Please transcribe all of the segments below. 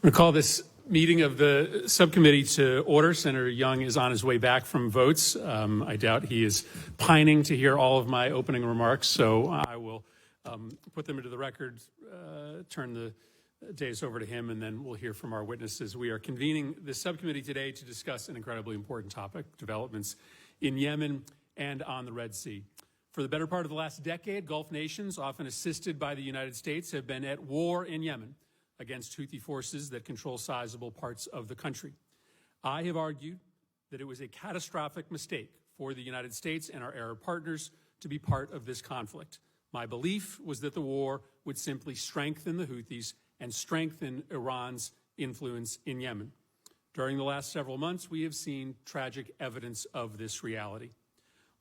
I'm going to call this meeting of the subcommittee to order. Senator Young is on his way back from votes. I doubt he is pining to hear all of my opening remarks, so I will put them into the record, turn the days over to him, and then we'll hear from our witnesses. We are convening this subcommittee today to discuss an incredibly important topic, developments in Yemen and on the Red Sea. For the better part of the last decade, Gulf nations, often assisted by the United States, have been at war in Yemen against Houthi forces that control sizable parts of the country. I have argued that it was a catastrophic mistake for the United States and our Arab partners to be part of this conflict. My belief was that the war would simply strengthen the Houthis and strengthen Iran's influence in Yemen. During the last several months, we have seen tragic evidence of this reality.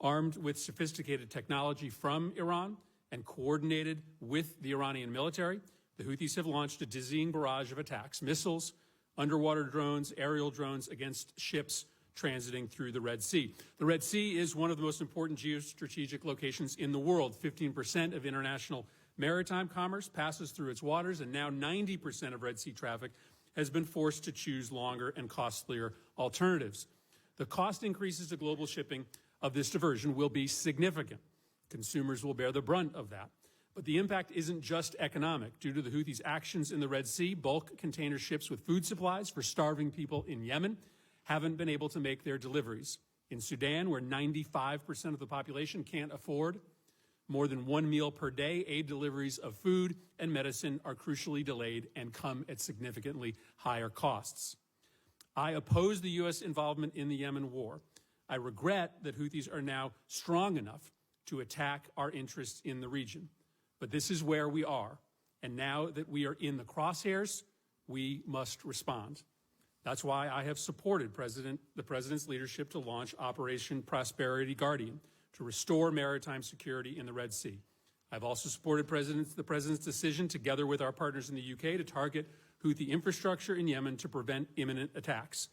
Armed with sophisticated technology from Iran and coordinated with the Iranian military, the Houthis have launched a dizzying barrage of attacks, missiles, underwater drones, aerial drones against ships transiting through the Red Sea. The Red Sea is one of the most important geostrategic locations in the world. 15% of international maritime commerce passes through its waters, and now 90% of Red Sea traffic has been forced to choose longer and costlier alternatives. The cost increases to global shipping of this diversion will be significant. Consumers will bear the brunt of that. But the impact isn't just economic. Due to the Houthis' actions in the Red Sea, bulk container ships with food supplies for starving people in Yemen haven't been able to make their deliveries. In Sudan, where 95% of the population can't afford more than one meal per day, aid deliveries of food and medicine are crucially delayed and come at significantly higher costs. I oppose the U.S. involvement in the Yemen war. I regret that Houthis are now strong enough to attack our interests in the region. But this is where we are, and now that we are in the crosshairs, we must respond. That's why I have supported the President's leadership to launch Operation Prosperity Guardian to restore maritime security in the Red Sea. I've also supported the President's decision, together with our partners in the UK, to target Houthi infrastructure in Yemen to prevent imminent attacks.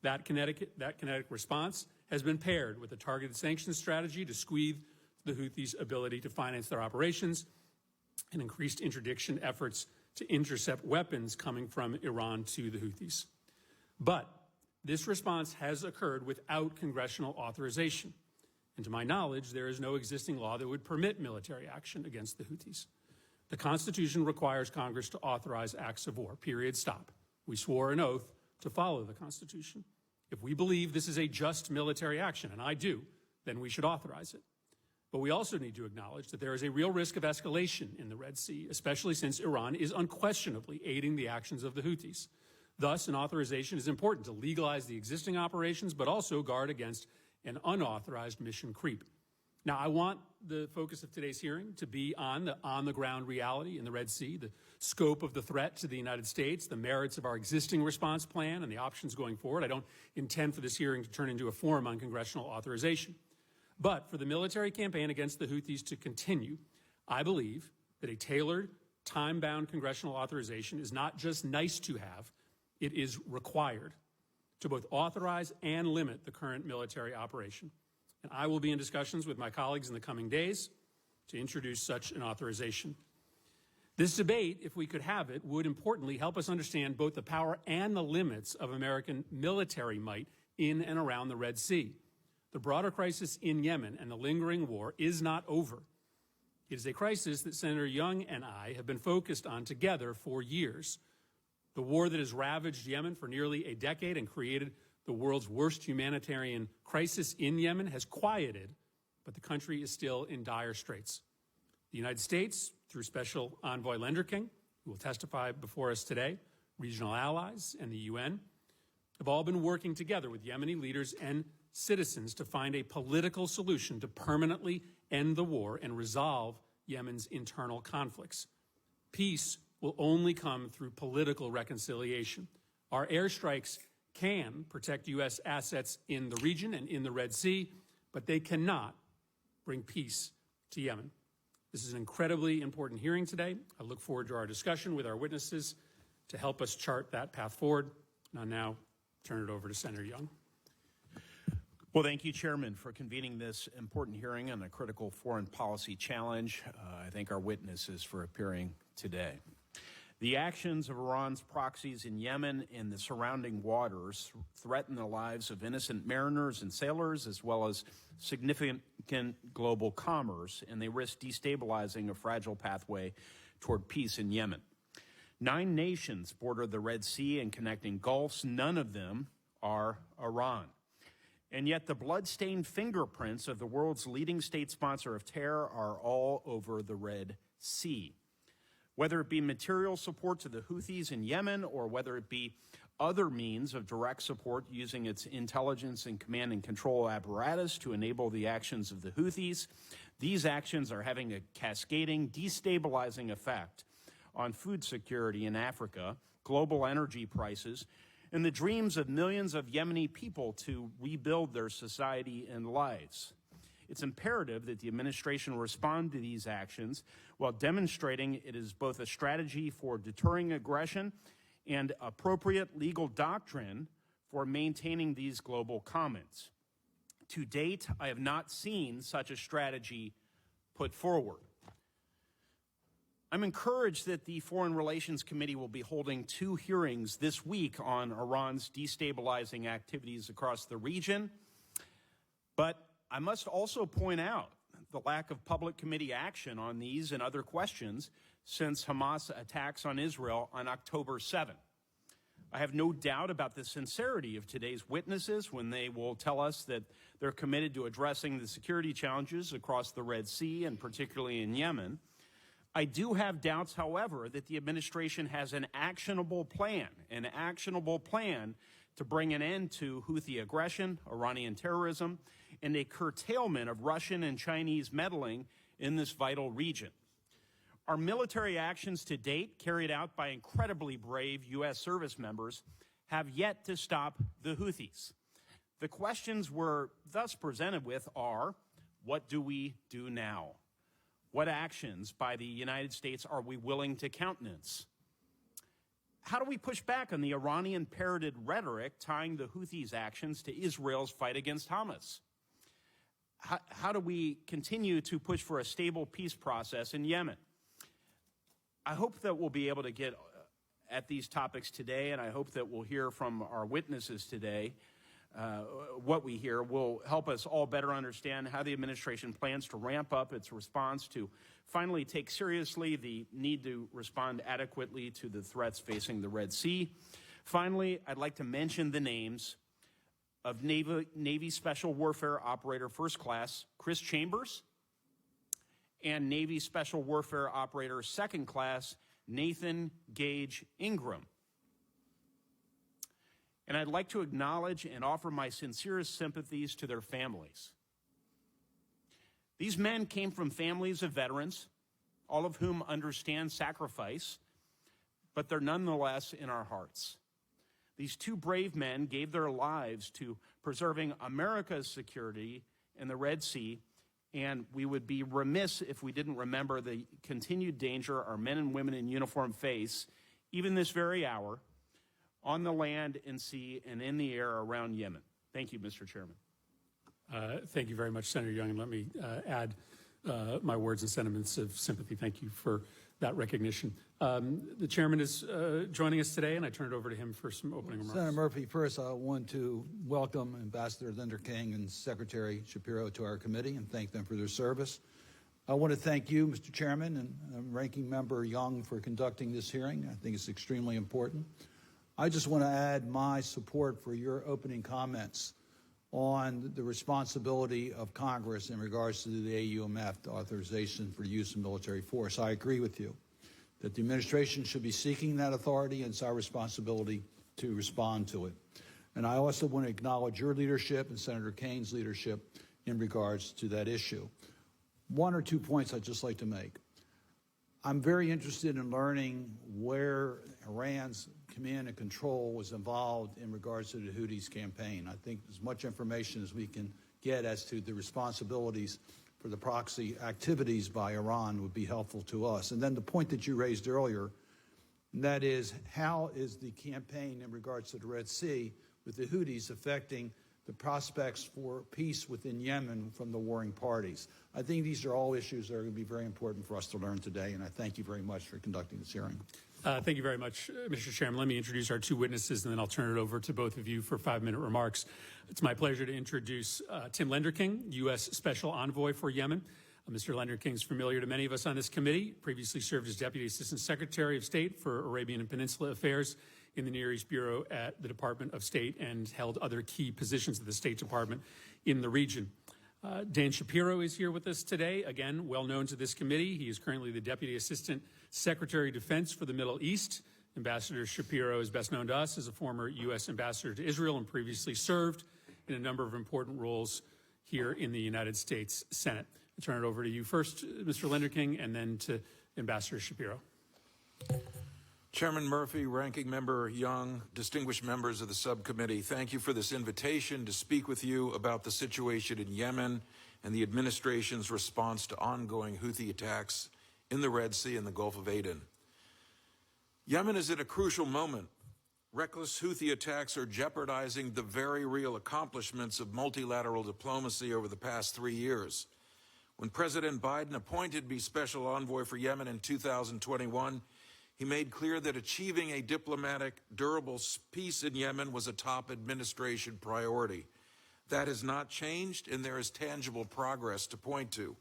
That kinetic response has been paired with a targeted sanctions strategy to squeeze the Houthis' ability to finance their operations and increased interdiction efforts to intercept weapons coming from Iran to the Houthis. But this response has occurred without congressional authorization. And to my knowledge, there is no existing law that would permit military action against the Houthis. The Constitution requires Congress to authorize acts of war, period, stop. We swore an oath to follow the Constitution. If we believe this is a just military action, and I do, then we should authorize it. But we also need to acknowledge that there is a real risk of escalation in the Red Sea, especially since Iran is unquestionably aiding the actions of the Houthis. Thus, an authorization is important to legalize the existing operations, but also guard against an unauthorized mission creep. Now, I want the focus of today's hearing to be on the on-the-ground reality in the Red Sea, the scope of the threat to the United States, the merits of our existing response plan, and the options going forward. I don't intend for this hearing to turn into a forum on congressional authorization. But for the military campaign against the Houthis to continue, I believe that a tailored, time-bound congressional authorization is not just nice to have, it is required to both authorize and limit the current military operation. And I will be in discussions with my colleagues in the coming days to introduce such an authorization. This debate, if we could have it, would importantly help us understand both the power and the limits of American military might in and around the Red Sea. The broader crisis in Yemen and the lingering war is not over. It is a crisis that Senator Young and I have been focused on together for years. The war that has ravaged Yemen for nearly a decade and created the world's worst humanitarian crisis in Yemen has quieted, but the country is still in dire straits. The United States, through Special Envoy Lenderking, who will testify before us today, regional allies, and the UN, have all been working together with Yemeni leaders and citizens to find a political solution to permanently end the war and resolve Yemen's internal conflicts. Peace will only come through political reconciliation. Our airstrikes can protect U.S. assets in the region and in the Red Sea, but they cannot bring peace to Yemen. This is an incredibly important hearing today. I look forward to our discussion with our witnesses to help us chart that path forward. And I'll now turn it over to Senator Young. Well, thank you, Chairman, for convening this important hearing on a critical foreign policy challenge. I thank our witnesses for appearing today. The actions of Iran's proxies in Yemen and the surrounding waters threaten the lives of innocent mariners and sailors, as well as significant global commerce, and they risk destabilizing a fragile pathway toward peace in Yemen. 9 nations border the Red Sea and connecting gulfs. None of them are Iran. And yet the blood-stained fingerprints of the world's leading state sponsor of terror are all over the Red Sea. Whether it be material support to the Houthis in Yemen or whether it be other means of direct support using its intelligence and command and control apparatus to enable the actions of the Houthis, these actions are having a cascading, destabilizing effect on food security in Africa, global energy prices, and the dreams of millions of Yemeni people to rebuild their society and lives. It's imperative that the administration respond to these actions while demonstrating it is both a strategy for deterring aggression and appropriate legal doctrine for maintaining these global commons. To date, I have not seen such a strategy put forward. I'm encouraged that the Foreign Relations Committee will be holding 2 hearings this week on Iran's destabilizing activities across the region, but I must also point out the lack of public committee action on these and other questions since Hamas attacks on Israel on October 7. I have no doubt about the sincerity of today's witnesses when they will tell us that they're committed to addressing the security challenges across the Red Sea and particularly in Yemen. I do have doubts, however, that the administration has an actionable plan to bring an end to Houthi aggression, Iranian terrorism, and a curtailment of Russian and Chinese meddling in this vital region. Our military actions to date, carried out by incredibly brave U.S. service members, have yet to stop the Houthis. The questions we're thus presented with are, what do we do now? What actions by the United States are we willing to countenance? How do we push back on the Iranian-parroted rhetoric tying the Houthis' actions to Israel's fight against Hamas? How do we continue to push for a stable peace process in Yemen? I hope that we'll be able to get at these topics today, and I hope that we'll hear from our witnesses today. What we hear will help us all better understand how the administration plans to ramp up its response to finally take seriously the need to respond adequately to the threats facing the Red Sea. Finally, I'd like to mention the names of Navy Special Warfare Operator First Class Chris Chambers and Navy Special Warfare Operator Second Class Nathan Gage Ingram. And I'd like to acknowledge and offer my sincerest sympathies to their families. These men came from families of veterans, all of whom understand sacrifice, but they're nonetheless in our hearts. These 2 brave men gave their lives to preserving America's security in the Red Sea, and we would be remiss if we didn't remember the continued danger our men and women in uniform face, even this very hour, on the land and sea and in the air around Yemen. Thank you, Mr. Chairman. Thank you very much, Senator Young, and let me add my words and sentiments of sympathy. Thank you for that recognition. The chairman is joining us today, and I turn it over to him for some opening remarks. Senator Murphy, first I want to welcome Ambassador Linder King and Secretary Shapiro to our committee and thank them for their service. I want to thank you, Mr. Chairman, and Ranking Member Young for conducting this hearing. I think it's extremely important. I just want to add my support for your opening comments on the responsibility of Congress in regards to the AUMF, the authorization for use of military force. I agree with you that the administration should be seeking that authority, and it's our responsibility to respond to it. And I also want to acknowledge your leadership and Senator Kane's leadership in regards to that issue. 1 or 2 points I'd just like to make. I'm very interested in learning where Iran's command and control was involved in regards to the Houthis campaign. I think as much information as we can get as to the responsibilities for the proxy activities by Iran would be helpful to us. And then the point that you raised earlier, and that is, how is the campaign in regards to the Red Sea with the Houthis affecting the prospects for peace within Yemen from the warring parties? I think these are all issues that are going to be very important for us to learn today, and I thank you very much for conducting this hearing. Thank you very much, Mr. Chairman. Let me introduce our two witnesses, and then I'll turn it over to both of you for 5-minute remarks. It's my pleasure to introduce Tim Lenderking, U.S. Special Envoy for Yemen. Mr. Lenderking is familiar to many of us on this committee, previously served as Deputy Assistant Secretary of State for Arabian and Peninsula Affairs in the Near East Bureau at the Department of State and held other key positions at the State Department in the region. Dan Shapiro is here with us today, again, well known to this committee. He is currently the Deputy Assistant Secretary of Defense for the Middle East. Ambassador Shapiro is best known to us as a former U.S. ambassador to Israel and previously served in a number of important roles here in the United States Senate. I'll turn it over to you first, Mr. Lenderking, and then to Ambassador Shapiro. Chairman Murphy, Ranking Member Young, distinguished members of the subcommittee, thank you for this invitation to speak with you about the situation in Yemen and the administration's response to ongoing Houthi attacks in the Red Sea and the Gulf of Aden. Yemen is at a crucial moment. Reckless Houthi attacks are jeopardizing the very real accomplishments of multilateral diplomacy over the past 3 years. When President Biden appointed me Special Envoy for Yemen in 2021, he made clear that achieving a diplomatic, durable peace in Yemen was a top administration priority. That has not changed, and there is tangible progress to point to.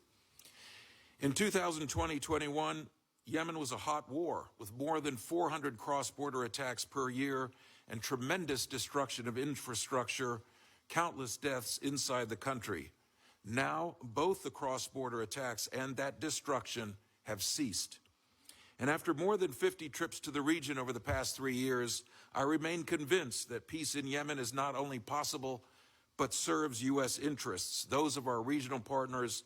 In 2020-21, Yemen was a hot war with more than 400 cross-border attacks per year and tremendous destruction of infrastructure, countless deaths inside the country. Now, both the cross-border attacks and that destruction have ceased. And after more than 50 trips to the region over the past 3 years, I remain convinced that peace in Yemen is not only possible, but serves U.S. interests, those of our regional partners,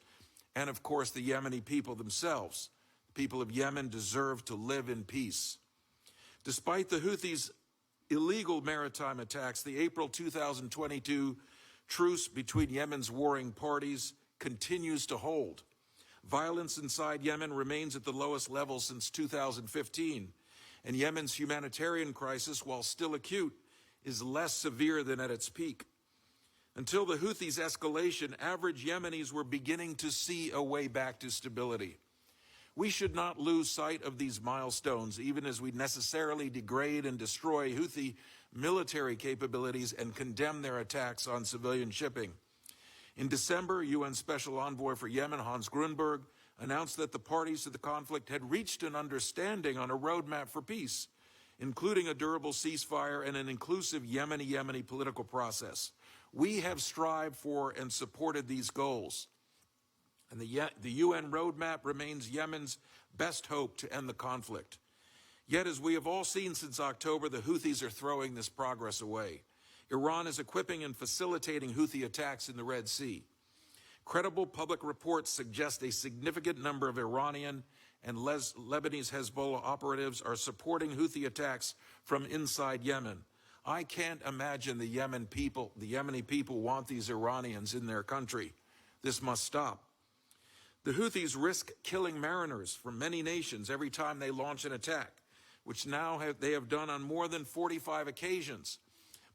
and of course the Yemeni people themselves. The people of Yemen deserve to live in peace. Despite the Houthis' illegal maritime attacks, the April 2022 truce between Yemen's warring parties continues to hold. Violence inside Yemen remains at the lowest level since 2015, and Yemen's humanitarian crisis, while still acute, is less severe than at its peak. Until the Houthis' escalation, average Yemenis were beginning to see a way back to stability. We should not lose sight of these milestones, even as we necessarily degrade and destroy Houthi military capabilities and condemn their attacks on civilian shipping. In December, UN Special Envoy for Yemen, Hans Grunberg, announced that the parties to the conflict had reached an understanding on a roadmap for peace, including a durable ceasefire and an inclusive Yemeni political process. We have strived for and supported these goals. And the UN roadmap remains Yemen's best hope to end the conflict. Yet, as we have all seen since October, the Houthis are throwing this progress away. Iran is equipping and facilitating Houthi attacks in the Red Sea. Credible public reports suggest a significant number of Iranian and Lebanese Hezbollah operatives are supporting Houthi attacks from inside Yemen. I can't imagine the Yemeni people want these Iranians in their country. This must stop. The Houthis risk killing mariners from many nations every time they launch an attack, which they have done on more than 45 occasions.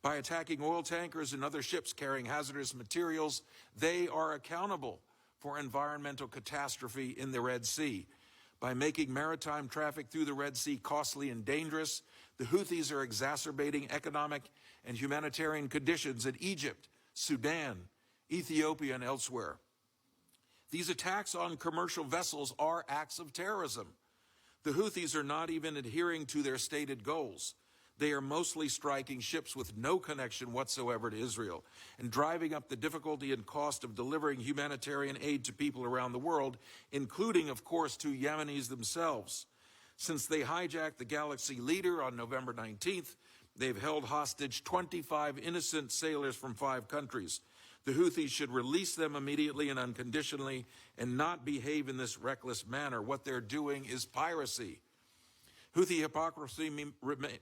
By attacking oil tankers and other ships carrying hazardous materials, they are accountable for environmental catastrophe in the Red Sea. By making maritime traffic through the Red Sea costly and dangerous, the Houthis are exacerbating economic and humanitarian conditions in Egypt, Sudan, Ethiopia, and elsewhere. These attacks on commercial vessels are acts of terrorism. The Houthis are not even adhering to their stated goals. They are mostly striking ships with no connection whatsoever to Israel and driving up the difficulty and cost of delivering humanitarian aid to people around the world, including, of course, to Yemenis themselves. Since they hijacked the Galaxy Leader on November 19th, they've held hostage 25 innocent sailors from 5 countries. The Houthis should release them immediately and unconditionally and not behave in this reckless manner. What they're doing is piracy. Houthi hypocrisy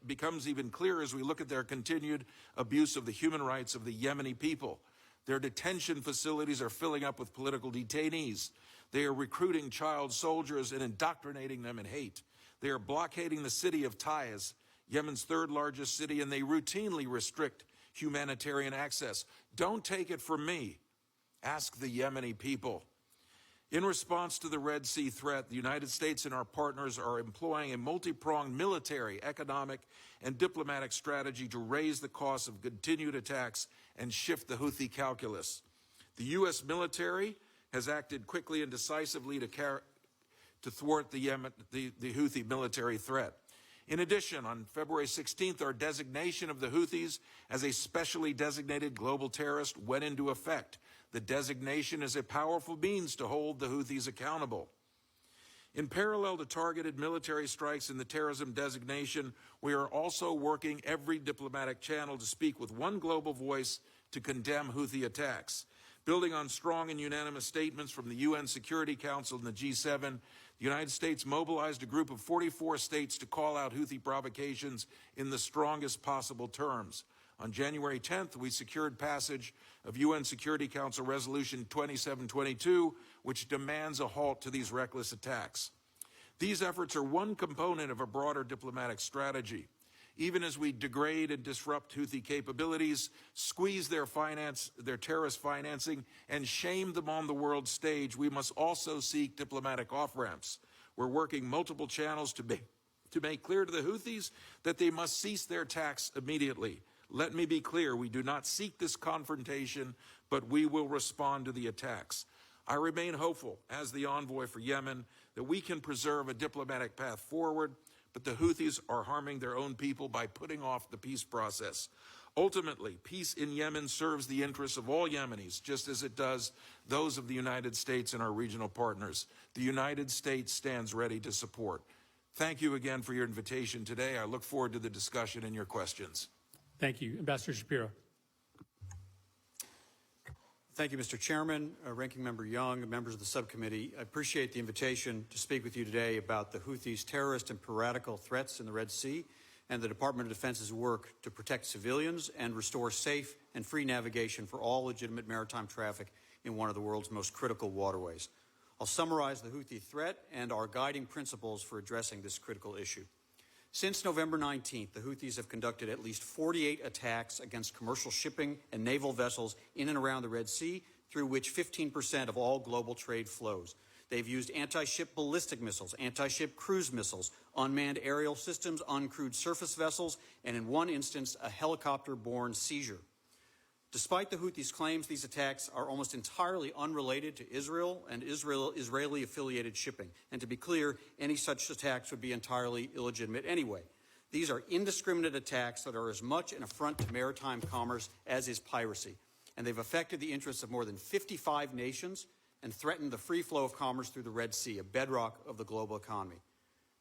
becomes even clearer as we look at their continued abuse of the human rights of the Yemeni people. Their detention facilities are filling up with political detainees. They are recruiting child soldiers and indoctrinating them in hate. They are blockading the city of Taiz, Yemen's 3rd largest city, and they routinely restrict humanitarian access. Don't take it from me. Ask the Yemeni people. In response to the Red Sea threat, the United States and our partners are employing a multi-pronged military, economic, and diplomatic strategy to raise the cost of continued attacks and shift the Houthi calculus. The U.S. military has acted quickly and decisively to thwart the Houthi military threat. In addition, on February 16th, our designation of the Houthis as a specially designated global terrorist went into effect. The designation is a powerful means to hold the Houthis accountable. In parallel to targeted military strikes and the terrorism designation, we are also working every diplomatic channel to speak with one global voice to condemn Houthi attacks. Building on strong and unanimous statements from the UN Security Council and the G7, the United States mobilized a group of 44 states to call out Houthi provocations in the strongest possible terms. On January 10th, we secured passage of UN Security Council Resolution 2722, which demands a halt to these reckless attacks. These efforts are one component of a broader diplomatic strategy. Even as we degrade and disrupt Houthi capabilities, squeeze their terrorist financing, and shame them on the world stage, we must also seek diplomatic off-ramps. We're working multiple channels to make clear to the Houthis that they must cease their attacks immediately. Let me be clear, we do not seek this confrontation, but we will respond to the attacks. I remain hopeful, as the envoy for Yemen, that we can preserve a diplomatic path forward, but the Houthis are harming their own people by putting off the peace process. Ultimately, peace in Yemen serves the interests of all Yemenis, just as it does those of the United States and our regional partners. The United States stands ready to support. Thank you again for your invitation today. I look forward to the discussion and your questions. Thank you. Ambassador Shapiro. Thank you, Mr. Chairman, Ranking Member Young, and members of the subcommittee. I appreciate the invitation to speak with you today about the Houthis' terrorist and piratical threats in the Red Sea and the Department of Defense's work to protect civilians and restore safe and free navigation for all legitimate maritime traffic in one of the world's most critical waterways. I'll summarize the Houthi threat and our guiding principles for addressing this critical issue. Since November 19th, the Houthis have conducted at least 48 attacks against commercial shipping and naval vessels in and around the Red Sea, through which 15% of all global trade flows. They've used anti-ship ballistic missiles, anti-ship cruise missiles, unmanned aerial systems, uncrewed surface vessels, and in one instance, a helicopter-borne seizure. Despite the Houthis' claims, these attacks are almost entirely unrelated to Israel and Israeli-affiliated shipping. And to be clear, any such attacks would be entirely illegitimate anyway. These are indiscriminate attacks that are as much an affront to maritime commerce as is piracy. And they've affected the interests of more than 55 nations and threatened the free flow of commerce through the Red Sea, a bedrock of the global economy.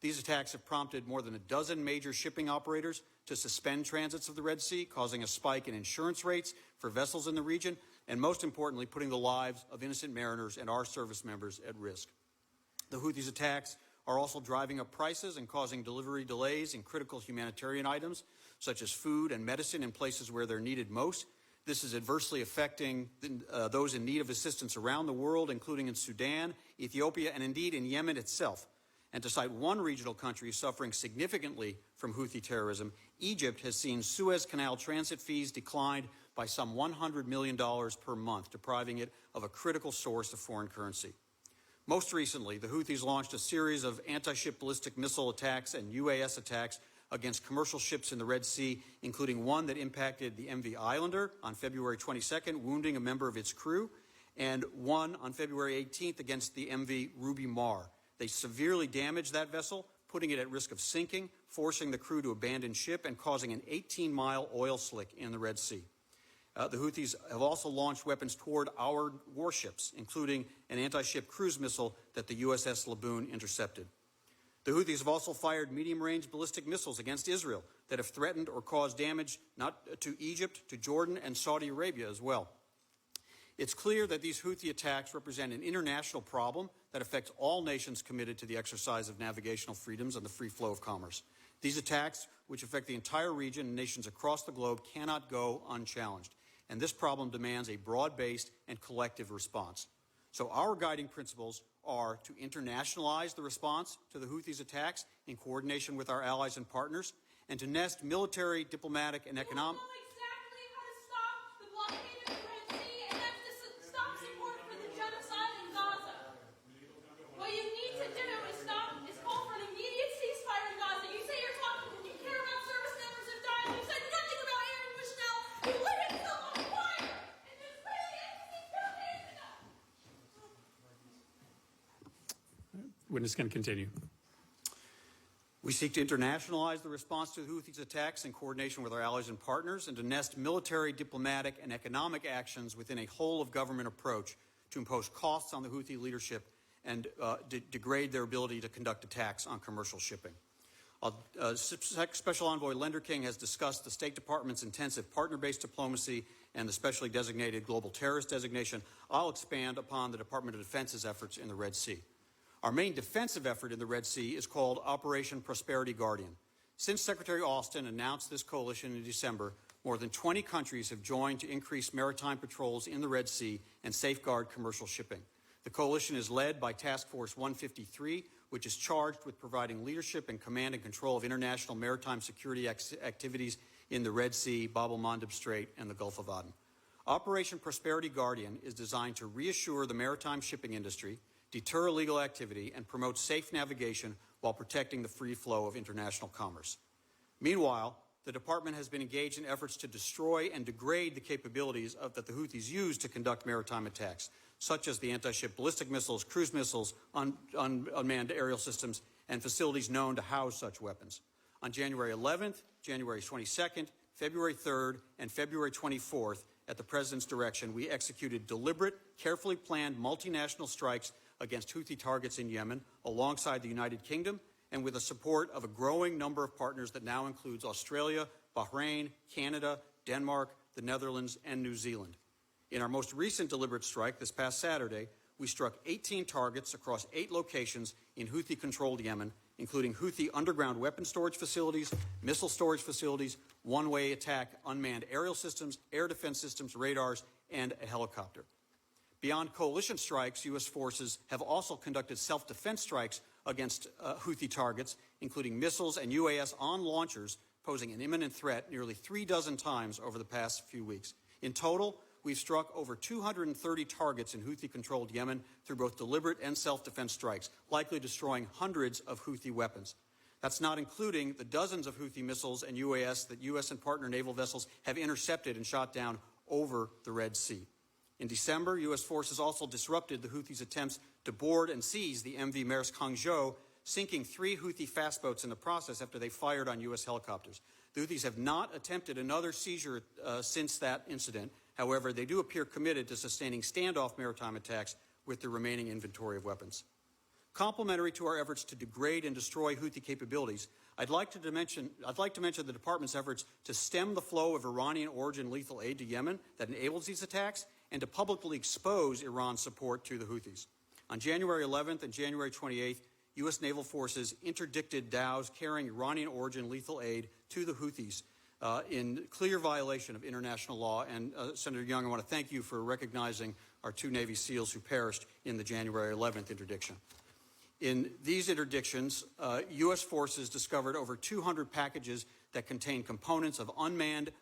These attacks have prompted more than a dozen major shipping operators to suspend transits of the Red Sea, causing a spike in insurance rates for vessels in the region, and most importantly, putting the lives of innocent mariners and our service members at risk. The Houthis' attacks are also driving up prices and causing delivery delays in critical humanitarian items, such as food and medicine in places where they're needed most. This is adversely affecting those in need of assistance around the world, including in Sudan, Ethiopia, and indeed in Yemen itself. And to cite one regional country suffering significantly from Houthi terrorism, Egypt has seen Suez Canal transit fees declined by some $100 million per month, depriving it of a critical source of foreign currency. Most recently, the Houthis launched a series of anti-ship ballistic missile attacks and UAS attacks against commercial ships in the Red Sea, including one that impacted the MV Islander on February 22nd, wounding a member of its crew, and one on February 18th against the MV Ruby Mar. They severely damaged that vessel, putting it at risk of sinking, forcing the crew to abandon ship, and causing an 18-mile oil slick in the Red Sea. The Houthis have also launched weapons toward our warships, including an anti-ship cruise missile that the USS Laboon intercepted. The Houthis have also fired medium-range ballistic missiles against Israel that have threatened or caused damage not to Egypt, to Jordan, and Saudi Arabia as well. It's clear that these Houthi attacks represent an international problem that affects all nations committed to the exercise of navigational freedoms and the free flow of commerce. These attacks, which affect the entire region and nations across the globe, cannot go unchallenged. And this problem demands a broad-based and collective response. So our guiding principles are to internationalize the response to the Houthis' attacks in coordination with our allies and partners, and to nest military, diplomatic, and economic... witness can continue. We seek to internationalize the response to the Houthis' attacks in coordination with our allies and partners and to nest military, diplomatic, and economic actions within a whole-of-government approach to impose costs on the Houthi leadership and degrade their ability to conduct attacks on commercial shipping. Special Envoy Lenderking has discussed the State Department's intensive partner-based diplomacy and the specially designated global terrorist designation. I'll expand upon the Department of Defense's efforts in the Red Sea. Our main defensive effort in the Red Sea is called Operation Prosperity Guardian. Since Secretary Austin announced this coalition in December, more than 20 countries have joined to increase maritime patrols in the Red Sea and safeguard commercial shipping. The coalition is led by Task Force 153, which is charged with providing leadership and command and control of international maritime security activities in the Red Sea, Bab el-Mandeb Strait, and the Gulf of Aden. Operation Prosperity Guardian is designed to reassure the maritime shipping industry, deter illegal activity, and promote safe navigation while protecting the free flow of international commerce. Meanwhile, the department has been engaged in efforts to destroy and degrade the capabilities that the Houthis use to conduct maritime attacks, such as the anti-ship ballistic missiles, cruise missiles, unmanned aerial systems, and facilities known to house such weapons. On January 11th, January 22nd, February 3rd, and February 24th, at the President's direction, we executed deliberate, carefully planned multinational strikes against Houthi targets in Yemen, alongside the United Kingdom, and with the support of a growing number of partners that now includes Australia, Bahrain, Canada, Denmark, the Netherlands, and New Zealand. In our most recent deliberate strike this past Saturday, we struck 18 targets across 8 locations in Houthi-controlled Yemen, including Houthi underground weapon storage facilities, missile storage facilities, one-way attack unmanned aerial systems, air defense systems, radars, and a helicopter. Beyond coalition strikes, U.S. forces have also conducted self-defense strikes against Houthi targets, including missiles and UAS on launchers, posing an imminent threat nearly 36 times over the past few weeks. In total, we've struck over 230 targets in Houthi-controlled Yemen through both deliberate and self-defense strikes, likely destroying hundreds of Houthi weapons. That's not including the dozens of Houthi missiles and UAS that U.S. and partner naval vessels have intercepted and shot down over the Red Sea. In December, U.S. forces also disrupted the Houthis' attempts to board and seize the MV Maersk Hangzhou, sinking 3 Houthi fast boats in the process after they fired on U.S. helicopters. The Houthis have not attempted another seizure since that incident. However, they do appear committed to sustaining standoff maritime attacks with the remaining inventory of weapons. Complementary to our efforts to degrade and destroy Houthi capabilities, I'd like to mention the department's efforts to stem the flow of Iranian-origin lethal aid to Yemen that enables these attacks, and to publicly expose Iran's support to the Houthis. On January 11th and January 28th, U.S. naval forces interdicted dhows carrying Iranian-origin lethal aid to the Houthis in clear violation of international law. And Senator Young, I want to thank you for recognizing our 2 Navy SEALs who perished in the January 11th interdiction. In these interdictions, U.S. forces discovered over 200 packages that contain components of unmanned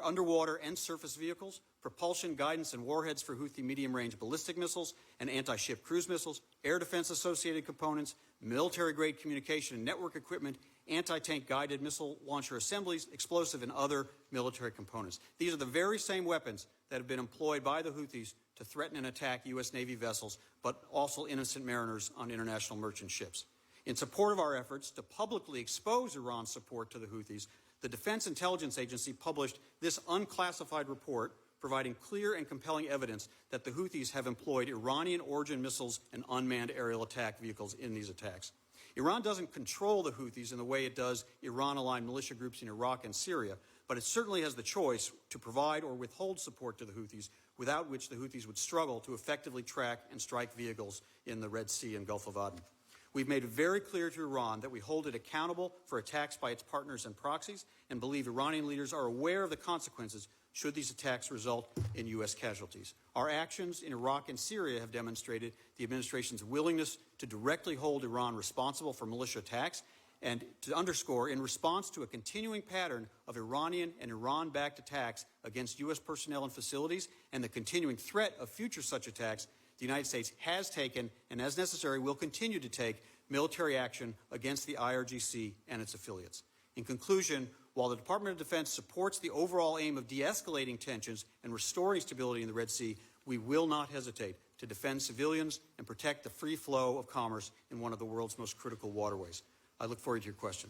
underwater and surface vehicles, propulsion, guidance, and warheads for Houthi medium-range ballistic missiles and anti-ship cruise missiles, air defense-associated components, military-grade communication and network equipment, anti-tank guided missile launcher assemblies, explosive, and other military components. These are the very same weapons that have been employed by the Houthis to threaten and attack U.S. Navy vessels, but also innocent mariners on international merchant ships. In support of our efforts to publicly expose Iran's support to the Houthis, the Defense Intelligence Agency published this unclassified report providing clear and compelling evidence that the Houthis have employed Iranian-origin missiles and unmanned aerial attack vehicles in these attacks. Iran doesn't control the Houthis in the way it does Iran-aligned militia groups in Iraq and Syria, but it certainly has the choice to provide or withhold support to the Houthis, without which the Houthis would struggle to effectively track and strike vehicles in the Red Sea and Gulf of Aden. We've made it very clear to Iran that we hold it accountable for attacks by its partners and proxies, and believe Iranian leaders are aware of the consequences should these attacks result in U.S. casualties. Our actions in Iraq and Syria have demonstrated the administration's willingness to directly hold Iran responsible for militia attacks, and to underscore, in response to a continuing pattern of Iranian and Iran-backed attacks against U.S. personnel and facilities, and the continuing threat of future such attacks, the United States has taken, and as necessary will continue to take, military action against the IRGC and its affiliates. In conclusion, while the Department of Defense supports the overall aim of de-escalating tensions and restoring stability in the Red Sea, we will not hesitate to defend civilians and protect the free flow of commerce in one of the world's most critical waterways. I look forward to your questions.